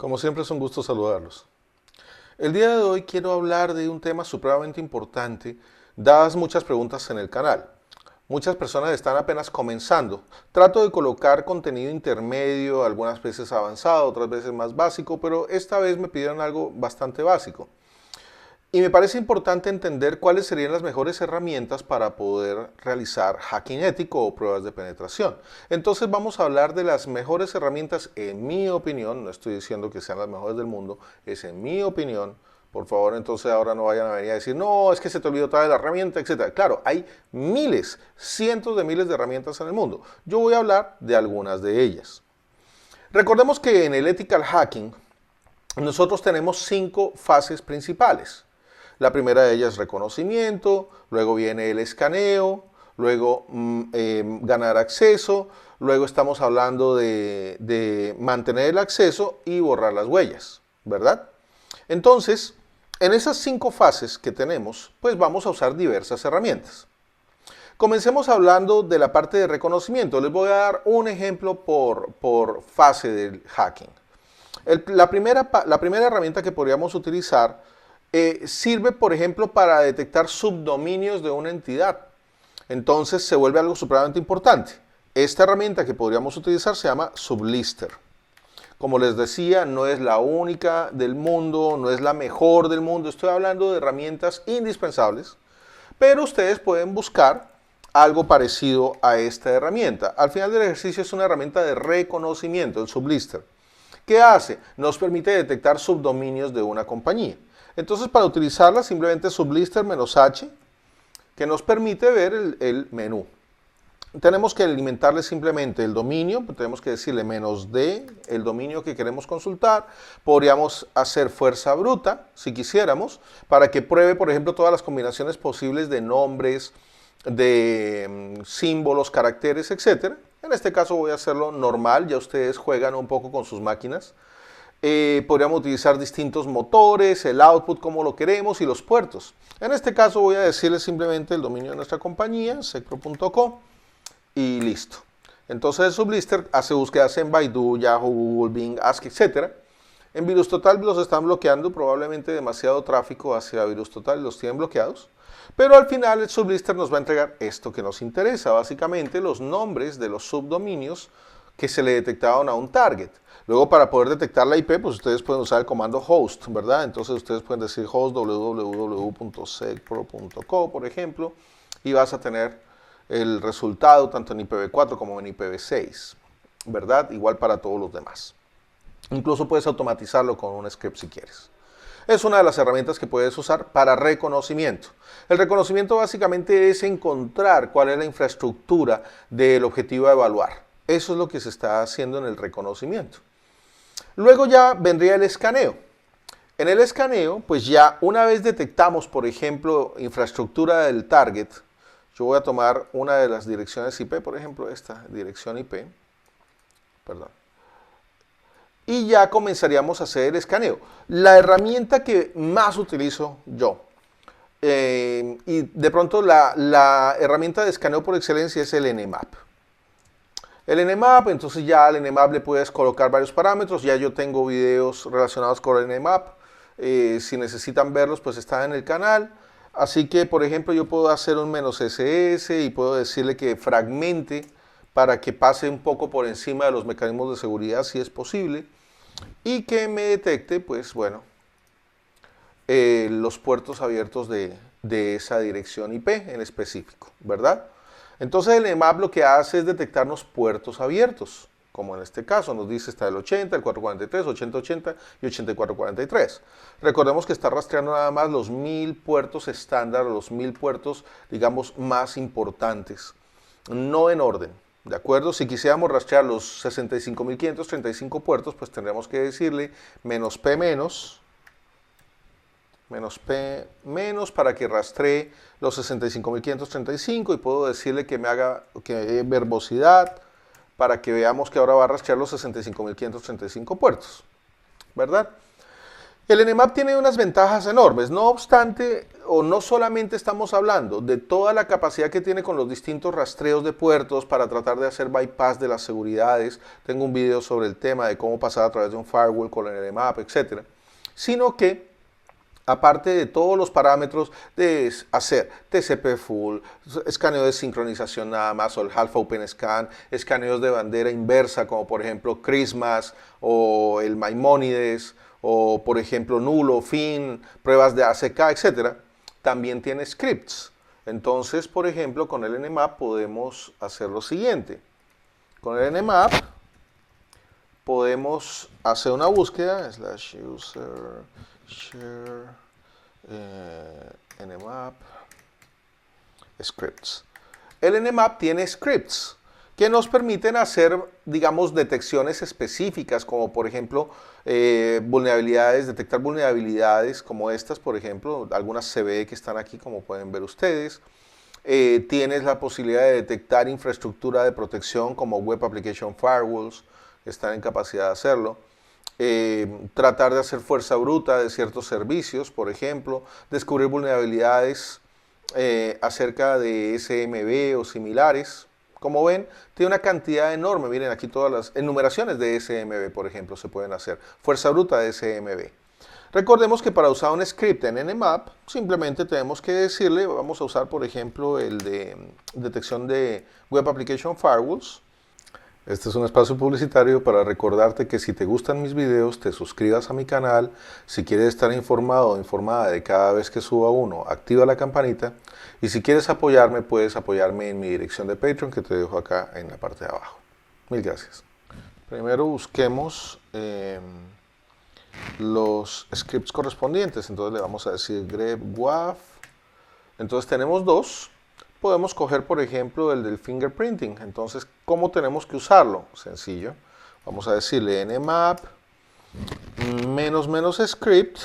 Como siempre es un gusto saludarlos. El día de hoy quiero hablar de un tema supremamente importante, dadas muchas preguntas en el canal. Muchas personas están apenas comenzando. Trato de colocar contenido intermedio, algunas veces avanzado, otras veces más básico, pero esta vez me pidieron algo bastante básico. Y me parece importante entender cuáles serían las mejores herramientas para poder realizar hacking ético o pruebas de penetración. Entonces vamos a hablar de las mejores herramientas, en mi opinión, no estoy diciendo que sean las mejores del mundo, es en mi opinión. Por favor, entonces ahora no vayan a venir a decir, no, es que se te olvidó otra vez la herramienta, etc. Claro, hay miles, cientos de miles de herramientas en el mundo. Yo voy a hablar de algunas de ellas. Recordemos que en el ethical hacking nosotros tenemos 5 fases principales. La primera de ellas es reconocimiento, luego viene el escaneo, luego ganar acceso, luego estamos hablando de mantener el acceso y borrar las huellas, ¿verdad? Entonces, en esas 5 fases que tenemos, pues vamos a usar diversas herramientas. Comencemos hablando de la parte de reconocimiento. Les voy a dar un ejemplo por fase del hacking. La primera herramienta que podríamos utilizar sirve, por ejemplo, para detectar subdominios de una entidad. Entonces se vuelve algo supremamente importante. Esta herramienta que podríamos utilizar se llama Sublister. Como les decía, no es la única del mundo, no es la mejor del mundo. Estoy hablando de herramientas indispensables, pero ustedes pueden buscar algo parecido a esta herramienta. Al final del ejercicio es una herramienta de reconocimiento, el Sublister. ¿Qué hace? Nos permite detectar subdominios de una compañía. Entonces, para utilizarla, simplemente Sublister "-h", que nos permite ver el menú. Tenemos que alimentarle simplemente el dominio, tenemos que decirle "-d", el dominio que queremos consultar. Podríamos hacer fuerza bruta, si quisiéramos, para que pruebe, por ejemplo, todas las combinaciones posibles de nombres, de símbolos, caracteres, etc. En este caso voy a hacerlo normal, ya ustedes juegan un poco con sus máquinas. Podríamos utilizar distintos motores, el output como lo queremos y los puertos. En este caso voy a decirle simplemente el dominio de nuestra compañía, secpro.co, y listo. Entonces el Sublister hace búsquedas en Baidu, Yahoo, Google, Bing, Ask, etc. En VirusTotal los están bloqueando, probablemente demasiado tráfico hacia VirusTotal, los tienen bloqueados. Pero al final el Sublister nos va a entregar esto que nos interesa, básicamente los nombres de los subdominios que se le detectaron a un target. Luego, para poder detectar la IP, pues ustedes pueden usar el comando host, ¿verdad? Entonces ustedes pueden decir host www.secpro.co, por ejemplo, y vas a tener el resultado tanto en IPv4 como en IPv6, ¿verdad? Igual para todos los demás. Incluso puedes automatizarlo con un script si quieres. Es una de las herramientas que puedes usar para reconocimiento. El reconocimiento básicamente es encontrar cuál es la infraestructura del objetivo a evaluar. Eso es lo que se está haciendo en el reconocimiento. Luego ya vendría el escaneo. En el escaneo, pues ya una vez detectamos, por ejemplo, infraestructura del target, yo voy a tomar una de las direcciones IP, por ejemplo, esta dirección IP, perdón, y ya comenzaríamos a hacer el escaneo. La herramienta que más utilizo yo, y de pronto la herramienta de escaneo por excelencia es el Nmap. El Nmap, entonces ya al Nmap le puedes colocar varios parámetros. Ya yo tengo videos relacionados con el Nmap. Si necesitan verlos, pues están en el canal. Así que, por ejemplo, yo puedo hacer un "-ss" y puedo decirle que fragmente para que pase un poco por encima de los mecanismos de seguridad, si es posible, y que me detecte, pues bueno, los puertos abiertos de esa dirección IP en específico, ¿verdad? Entonces el Nmap lo que hace es detectarnos puertos abiertos, como en este caso nos dice está el 80, el 443, 8080 y 8443. Recordemos que está rastreando nada más los 1000 puertos estándar, los 1000 puertos, digamos, más importantes, no en orden, ¿de acuerdo? Si quisiéramos rastrear los 65.535 puertos, pues tendríamos que decirle "-p-", "-p", para que rastree los 65.535 y puedo decirle que me haga verbosidad para que veamos que ahora va a rastrear los 65.535 puertos, ¿verdad? El Nmap tiene unas ventajas enormes, no obstante, o no solamente estamos hablando de toda la capacidad que tiene con los distintos rastreos de puertos para tratar de hacer bypass de las seguridades. Tengo un video sobre el tema de cómo pasar a través de un firewall con el Nmap, etc. Sino que, aparte de todos los parámetros de hacer TCP full, escaneo de sincronización nada más, o el half open scan, escaneos de bandera inversa, como por ejemplo Christmas o el Maimonides, o por ejemplo nulo, fin, pruebas de ACK, etc. También tiene scripts. Entonces, por ejemplo, con el Nmap podemos hacer lo siguiente. Con el Nmap podemos hacer una búsqueda, /user share nmap scripts. El Nmap tiene scripts que nos permiten hacer, digamos, detecciones específicas, como por ejemplo vulnerabilidades, detectar vulnerabilidades como estas, por ejemplo, algunas CVE que están aquí, como pueden ver ustedes. Tienes la posibilidad de detectar infraestructura de protección como Web Application Firewalls, que están en capacidad de hacerlo. Tratar de hacer fuerza bruta de ciertos servicios, por ejemplo, descubrir vulnerabilidades acerca de SMB o similares. Como ven, tiene una cantidad enorme. Miren, aquí todas las enumeraciones de SMB, por ejemplo, se pueden hacer. Fuerza bruta de SMB. Recordemos que para usar un script en Nmap, simplemente tenemos que decirle, vamos a usar, por ejemplo, el de detección de Web Application Firewalls. Este es un espacio publicitario para recordarte que si te gustan mis videos, te suscribas a mi canal. Si quieres estar informado o informada de cada vez que suba uno, activa la campanita. Y si quieres apoyarme, puedes apoyarme en mi dirección de Patreon, que te dejo acá en la parte de abajo. Mil gracias. Primero busquemos los scripts correspondientes. Entonces le vamos a decir grep waf. Entonces tenemos dos. Podemos coger, por ejemplo, el del fingerprinting. Entonces, ¿cómo tenemos que usarlo? Sencillo. Vamos a decirle nmap --script.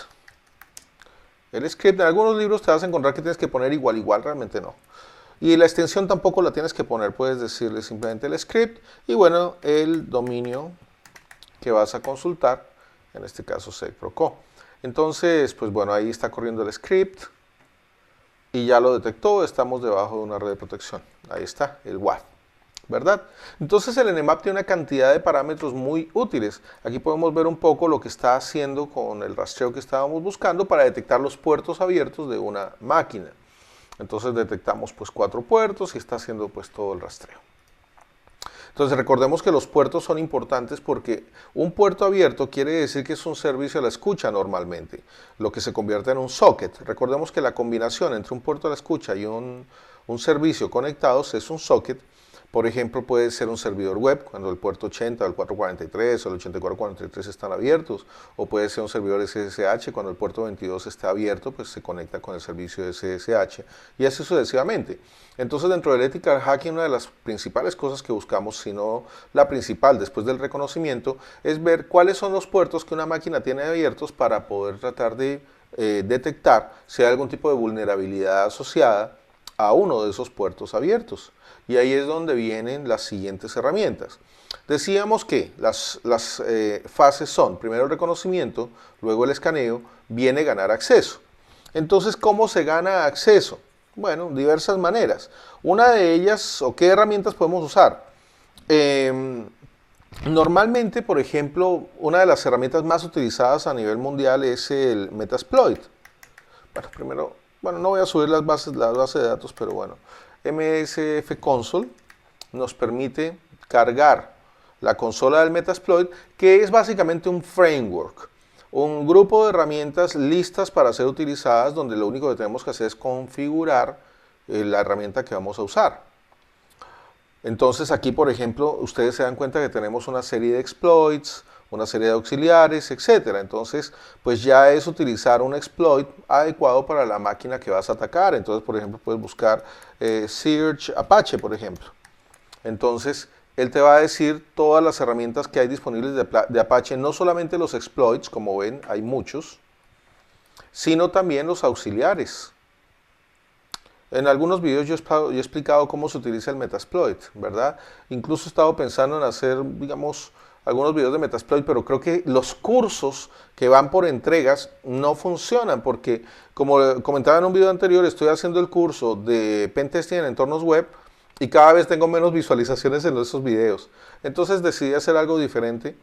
El script, en algunos libros te vas a encontrar que tienes que poner igual, realmente no. Y la extensión tampoco la tienes que poner, puedes decirle simplemente el script y bueno, el dominio que vas a consultar, en este caso segproco. Entonces, pues bueno, ahí está corriendo el script. Y ya lo detectó, estamos debajo de una red de protección. Ahí está, el WAF, ¿verdad? Entonces el Nmap tiene una cantidad de parámetros muy útiles. Aquí podemos ver un poco lo que está haciendo con el rastreo que estábamos buscando para detectar los puertos abiertos de una máquina. Entonces detectamos pues 4 puertos y está haciendo pues todo el rastreo. Entonces recordemos que los puertos son importantes porque un puerto abierto quiere decir que es un servicio a la escucha normalmente, lo que se convierte en un socket. Recordemos que la combinación entre un puerto a la escucha y un servicio conectados es un socket. Por ejemplo, puede ser un servidor web cuando el puerto 80, el 443 o el 8443 están abiertos, o puede ser un servidor SSH cuando el puerto 22 está abierto, pues se conecta con el servicio de SSH y así sucesivamente. Entonces, dentro del ethical hacking, una de las principales cosas que buscamos, si no la principal después del reconocimiento, es ver cuáles son los puertos que una máquina tiene abiertos para poder tratar de detectar si hay algún tipo de vulnerabilidad asociada a uno de esos puertos abiertos. Y ahí es donde vienen las siguientes herramientas. Decíamos que las fases son, primero el reconocimiento, luego el escaneo, viene ganar acceso. Entonces, ¿cómo se gana acceso? Bueno, diversas maneras. Una de ellas, o qué herramientas podemos usar. Normalmente, por ejemplo, una de las herramientas más utilizadas a nivel mundial es el Metasploit. Bueno, primero, no voy a subir la base de datos, pero bueno. MSF Console nos permite cargar la consola del Metasploit, que es básicamente un framework, un grupo de herramientas listas para ser utilizadas, donde lo único que tenemos que hacer es configurar la herramienta que vamos a usar. Entonces aquí, por ejemplo, ustedes se dan cuenta que tenemos una serie de exploits, una serie de auxiliares, etc. Entonces, pues ya es utilizar un exploit adecuado para la máquina que vas a atacar. Entonces, por ejemplo, puedes buscar Search Apache, por ejemplo. Entonces, él te va a decir todas las herramientas que hay disponibles de Apache, no solamente los exploits, como ven, hay muchos, sino también los auxiliares. En algunos videos yo he explicado cómo se utiliza el Metasploit, ¿verdad? Incluso he estado pensando en hacer, digamos, algunos videos de Metasploit, pero creo que los cursos que van por entregas no funcionan porque, como comentaba en un video anterior, estoy haciendo el curso de Pentesting en entornos web y cada vez tengo menos visualizaciones en esos videos. Entonces decidí hacer algo diferente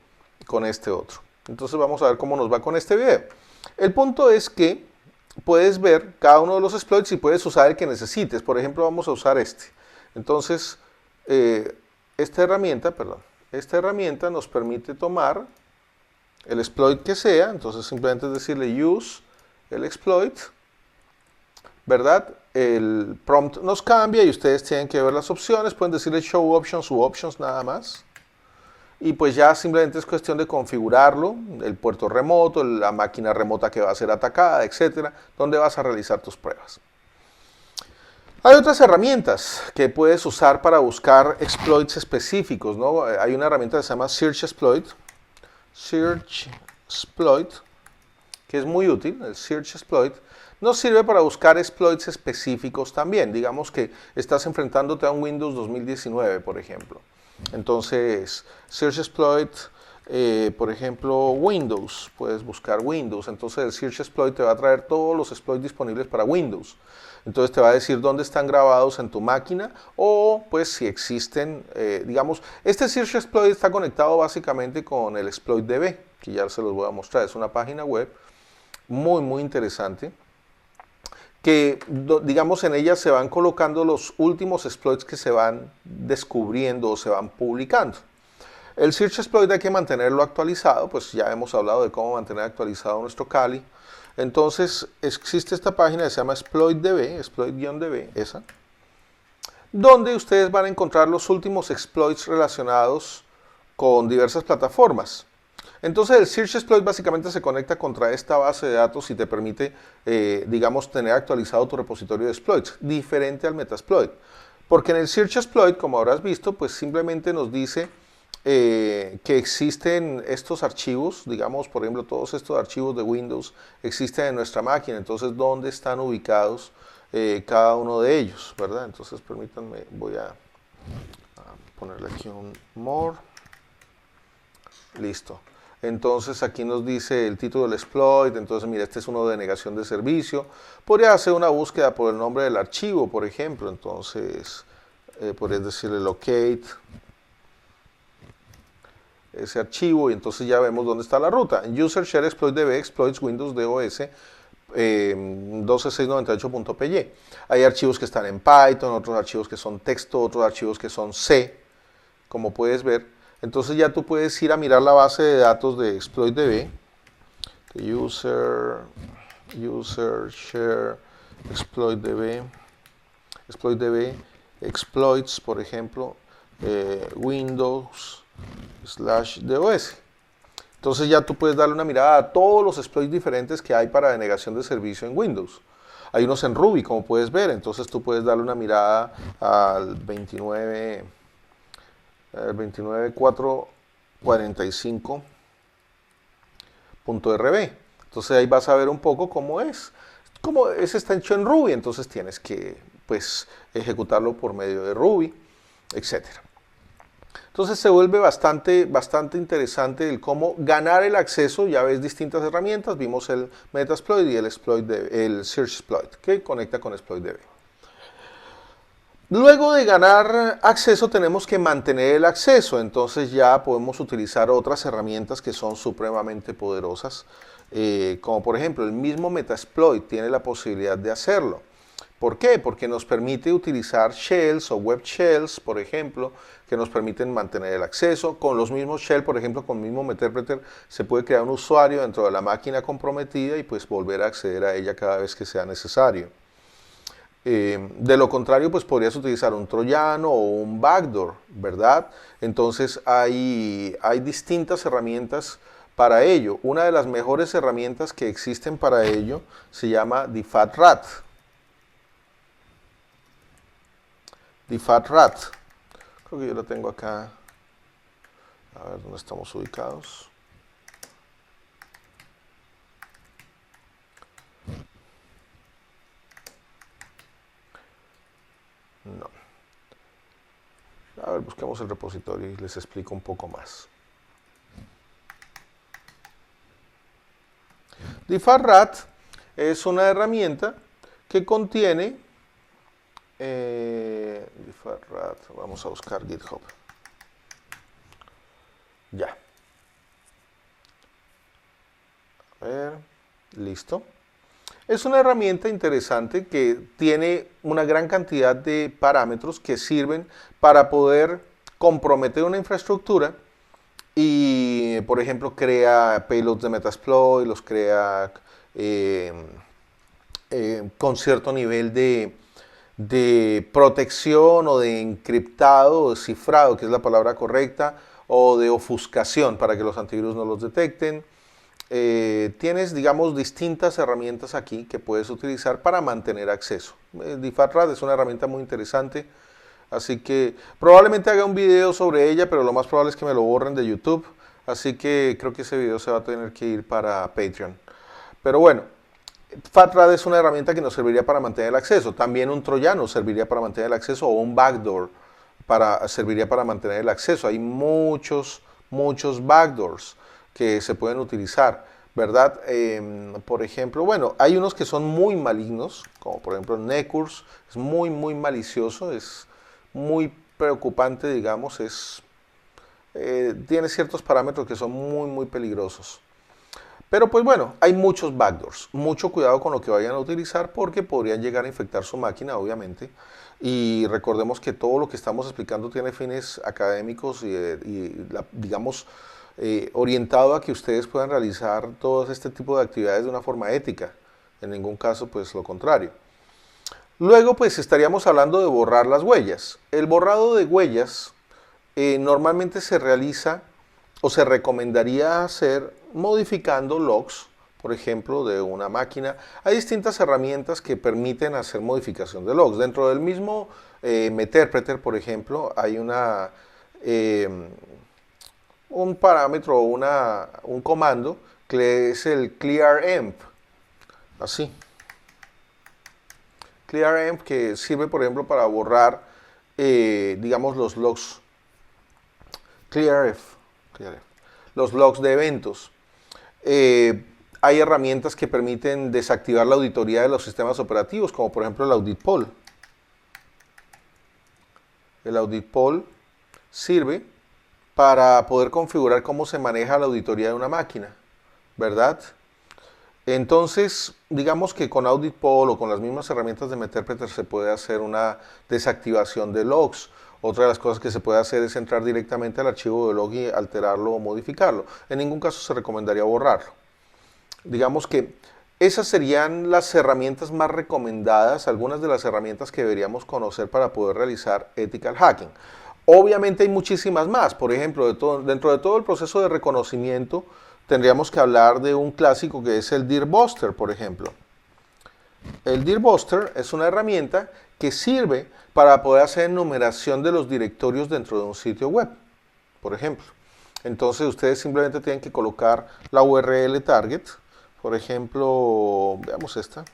con este otro. Entonces vamos a ver cómo nos va con este video. El punto es que puedes ver cada uno de los exploits y puedes usar el que necesites. Por ejemplo, vamos a usar este. Entonces, esta herramienta nos permite tomar el exploit que sea. Entonces simplemente es decirle use el exploit, ¿verdad? El prompt nos cambia y ustedes tienen que ver las opciones. Pueden decirle show options u options nada más. Y pues ya simplemente es cuestión de configurarlo, el puerto remoto, la máquina remota que va a ser atacada, etcétera, donde vas a realizar tus pruebas. Hay otras herramientas que puedes usar para buscar exploits específicos, ¿no? Hay una herramienta que se llama Search Exploit, que es muy útil. El Search Exploit nos sirve para buscar exploits específicos también. Digamos que estás enfrentándote a un Windows 2019, por ejemplo. Entonces, Search Exploit, por ejemplo, Windows, puedes buscar Windows. Entonces el Search Exploit te va a traer todos los exploits disponibles para Windows. Entonces te va a decir dónde están grabados en tu máquina o pues si existen, digamos, este Search Exploit está conectado básicamente con el Exploit DB, que ya se los voy a mostrar. Es una página web muy interesante, que digamos en ella se van colocando los últimos exploits que se van descubriendo o se van publicando. El Search Exploit hay que mantenerlo actualizado, pues ya hemos hablado de cómo mantener actualizado nuestro Kali. Entonces existe esta página que se llama ExploitDB, exploit-db, esa, donde ustedes van a encontrar los últimos exploits relacionados con diversas plataformas. Entonces el Search Exploit básicamente se conecta contra esta base de datos y te permite, digamos, tener actualizado tu repositorio de exploits, diferente al Metasploit. Porque en el Search Exploit, como habrás visto, pues simplemente nos dice que existen estos archivos, digamos, por ejemplo, todos estos archivos de Windows existen en nuestra máquina, entonces, ¿dónde están ubicados cada uno de ellos, verdad? Entonces, permítanme, voy a ponerle aquí un more. Listo. Entonces aquí nos dice el título del exploit. Entonces mira, este es uno de negación de servicio. Podría hacer una búsqueda por el nombre del archivo, por ejemplo. Entonces podrías decirle locate ese archivo y entonces ya vemos dónde está la ruta. En user share exploit db exploits windows dos 12698.py. Hay archivos que están en Python, otros archivos que son texto, otros archivos que son C, como puedes ver. Entonces ya tú puedes ir a mirar la base de datos de ExploitDB, user share ExploitDB, exploits, por ejemplo, Windows/DOS. Entonces ya tú puedes darle una mirada a todos los exploits diferentes que hay para denegación de servicio en Windows. Hay unos en Ruby, como puedes ver, entonces tú puedes darle una mirada al 29445.rb. Entonces ahí vas a ver un poco cómo es. Como ese está hecho en Ruby, entonces tienes que pues ejecutarlo por medio de Ruby, etcétera. Entonces se vuelve bastante interesante el cómo ganar el acceso. Ya ves distintas herramientas, vimos el Metasploit y el Search Exploit, que conecta con ExploitDB. Luego de ganar acceso tenemos que mantener el acceso, entonces ya podemos utilizar otras herramientas que son supremamente poderosas, como por ejemplo el mismo Metasploit tiene la posibilidad de hacerlo. ¿Por qué? Porque nos permite utilizar shells o web shells, por ejemplo, que nos permiten mantener el acceso. Con los mismos shells, por ejemplo, con el mismo Meterpreter, se puede crear un usuario dentro de la máquina comprometida y pues volver a acceder a ella cada vez que sea necesario. De lo contrario, pues podrías utilizar un troyano o un backdoor, ¿verdad? Entonces hay distintas herramientas para ello. Una de las mejores herramientas que existen para ello se llama DFAT-RAT. DFAT-RAT. Creo que yo lo tengo acá. A ver dónde estamos ubicados. No. A ver, busquemos el repositorio y les explico un poco más. Differrat es una herramienta que contiene, Differrat, vamos a buscar GitHub. Ya. A ver, listo. Es una herramienta interesante que tiene una gran cantidad de parámetros que sirven para poder comprometer una infraestructura y, por ejemplo, crea payloads de Metasploit, los crea eh, con cierto nivel de protección o de encriptado o cifrado, que es la palabra correcta, o de ofuscación para que los antivirus no los detecten. Tienes, digamos, distintas herramientas aquí que puedes utilizar para mantener acceso. Differrat es una herramienta muy interesante, así que probablemente haga un video sobre ella, pero lo más probable es que me lo borren de YouTube, así que creo que ese video se va a tener que ir para Patreon. Pero bueno, Differrat es una herramienta que nos serviría para mantener el acceso. También un troyano serviría para mantener el acceso o un backdoor serviría para mantener el acceso. Hay muchos backdoors que se pueden utilizar, ¿verdad? Por ejemplo, bueno, hay unos que son muy malignos, como por ejemplo Netcurs, es muy malicioso, es muy preocupante, digamos, tiene ciertos parámetros que son muy peligrosos. Pero pues bueno, hay muchos backdoors. Mucho cuidado con lo que vayan a utilizar porque podrían llegar a infectar su máquina, obviamente. Y recordemos que todo lo que estamos explicando tiene fines académicos digamos, orientado a que ustedes puedan realizar todo este tipo de actividades de una forma ética. En ningún caso, pues lo contrario. Luego, pues estaríamos hablando de borrar las huellas. El borrado de huellas normalmente se realiza o se recomendaría hacer modificando logs, por ejemplo, de una máquina. Hay distintas herramientas que permiten hacer modificación de logs. Dentro del mismo Meterpreter, por ejemplo, hay un parámetro o un comando que es el clearenv. Así. Clearenv que sirve, por ejemplo, para borrar, digamos, los logs. Clearenv. Los logs de eventos. Hay herramientas que permiten desactivar la auditoría de los sistemas operativos, como por ejemplo el Audit Poll. El Audit Poll sirve para poder configurar cómo se maneja la auditoría de una máquina, ¿verdad? Entonces, digamos que con Audit Poll o con las mismas herramientas de Meterpreter se puede hacer una desactivación de logs. Otra de las cosas que se puede hacer es entrar directamente al archivo de log y alterarlo o modificarlo. En ningún caso se recomendaría borrarlo. Digamos que esas serían las herramientas más recomendadas, algunas de las herramientas que deberíamos conocer para poder realizar ethical hacking. Obviamente hay muchísimas más. Por ejemplo, dentro de todo el proceso de reconocimiento, tendríamos que hablar de un clásico que es el Dearbuster, por ejemplo. El Dearbuster es una herramienta que sirve para poder hacer enumeración de los directorios dentro de un sitio web, por ejemplo. Entonces ustedes simplemente tienen que colocar la URL target, por ejemplo, veamos esta.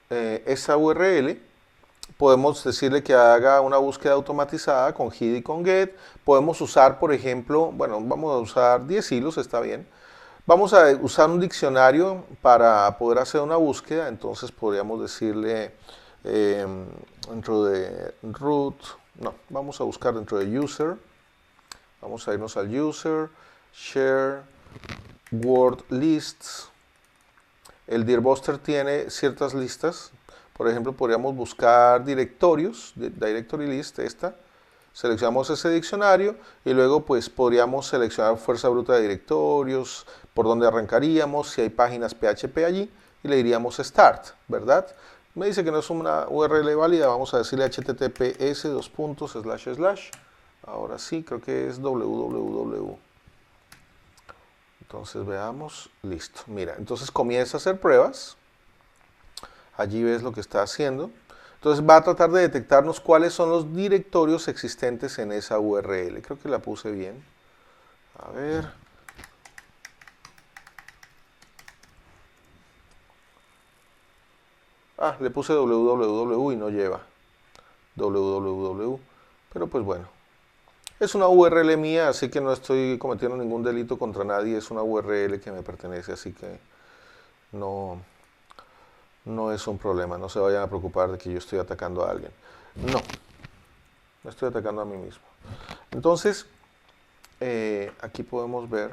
Esa URL, podemos decirle que haga una búsqueda automatizada con HID y con GET. Podemos usar, por ejemplo, bueno, vamos a usar 10 hilos, está bien. Vamos a usar un diccionario para poder hacer una búsqueda, entonces podríamos decirle dentro de root, no, vamos a buscar dentro de user, vamos a irnos al user, share, word lists. El Dearbuster tiene ciertas listas, por ejemplo podríamos buscar directorios, directory list, esta, seleccionamos ese diccionario y luego pues podríamos seleccionar fuerza bruta de directorios, por dónde arrancaríamos, si hay páginas PHP allí y le diríamos start, ¿verdad? Me dice que no es una URL válida, vamos a decirle https:// ahora sí, creo que es www. Entonces veamos, listo, mira, entonces comienza a hacer pruebas, allí ves lo que está haciendo. Entonces va a tratar de detectarnos cuáles son los directorios existentes en esa URL. Creo que la puse bien. A ver. Ah, le puse www y no lleva www. Pero pues bueno. Es una URL mía, así que no estoy cometiendo ningún delito contra nadie, es una URL que me pertenece, así que no, no es un problema, no se vayan a preocupar de que yo estoy atacando a alguien. No, me estoy atacando a mí mismo. Entonces, aquí podemos ver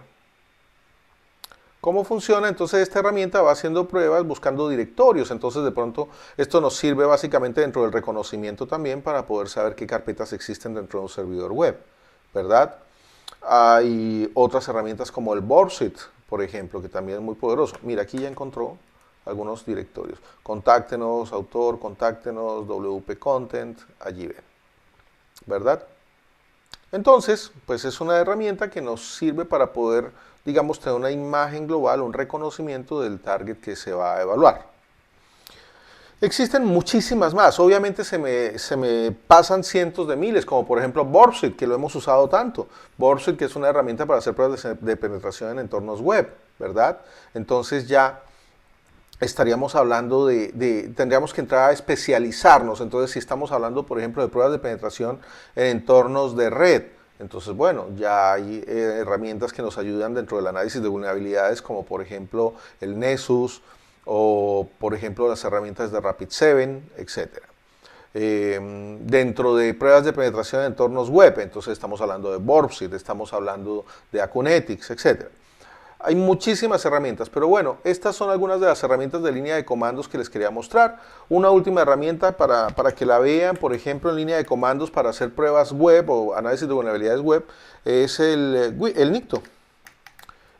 cómo funciona. Entonces esta herramienta va haciendo pruebas buscando directorios. Entonces de pronto esto nos sirve básicamente dentro del reconocimiento también para poder saber qué carpetas existen dentro de un servidor web, ¿verdad? Hay otras herramientas como el Borsit, por ejemplo, que también es muy poderoso. Mira, aquí ya encontró algunos directorios. Contáctenos, autor, contáctenos, WP Content, allí ven, ¿verdad? Entonces, pues es una herramienta que nos sirve para poder, digamos, tener una imagen global, un reconocimiento del target que se va a evaluar. Existen muchísimas más, obviamente se me pasan cientos de miles, como por ejemplo Borsit, que lo hemos usado tanto. Borsit, que es una herramienta para hacer pruebas de penetración en entornos web, ¿verdad? Entonces ya estaríamos hablando tendríamos que entrar a especializarnos. Entonces, si estamos hablando, por ejemplo, de pruebas de penetración en entornos de red, entonces, bueno, ya hay herramientas que nos ayudan dentro del análisis de vulnerabilidades, como por ejemplo el Nessus, o por ejemplo las herramientas de Rapid7, etc. Dentro de pruebas de penetración en entornos web, entonces estamos hablando de Borsit, estamos hablando de Acunetics, etc. Hay muchísimas herramientas, pero bueno, estas son algunas de las herramientas de línea de comandos que les quería mostrar. Una última herramienta para que la vean, por ejemplo, en línea de comandos para hacer pruebas web o análisis de vulnerabilidades web, es el NICTO.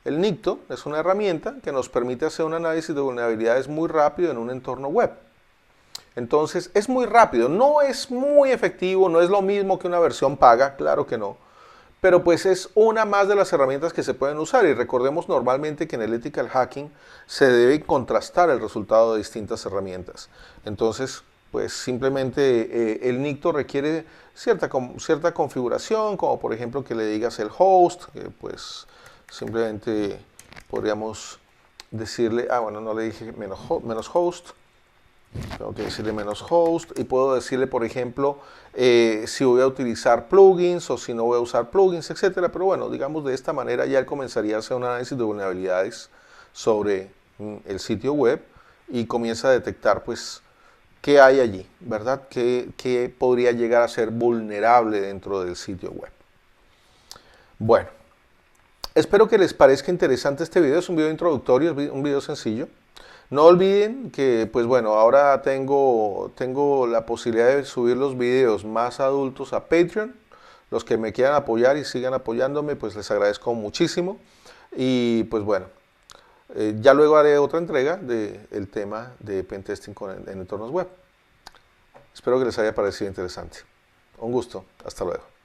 El NICTO es una herramienta que nos permite hacer un análisis de vulnerabilidades muy rápido en un entorno web. Entonces, es muy rápido, no es muy efectivo, no es lo mismo que una versión paga, claro que no, pero pues es una más de las herramientas que se pueden usar. Y recordemos normalmente que en el ethical hacking se debe contrastar el resultado de distintas herramientas. Entonces, pues simplemente el NICTO requiere cierta configuración, como por ejemplo que le digas el host, que pues simplemente podríamos decirle, bueno, no le dije menos host, tengo que decirle menos host, y puedo decirle, por ejemplo, si voy a utilizar plugins o si no voy a usar plugins, etcétera. Pero bueno, digamos de esta manera ya él comenzaría a hacer un análisis de vulnerabilidades sobre el sitio web y comienza a detectar pues qué hay allí, ¿verdad? ¿Qué podría llegar a ser vulnerable dentro del sitio web? Bueno, espero que les parezca interesante este video. Es un video introductorio, es un video sencillo. No olviden que, pues bueno, ahora tengo la posibilidad de subir los videos más adultos a Patreon. Los que me quieran apoyar y sigan apoyándome, pues les agradezco muchísimo. Y pues bueno, ya luego haré otra entrega del tema de pentesting en entornos web. Espero que les haya parecido interesante. Un gusto. Hasta luego.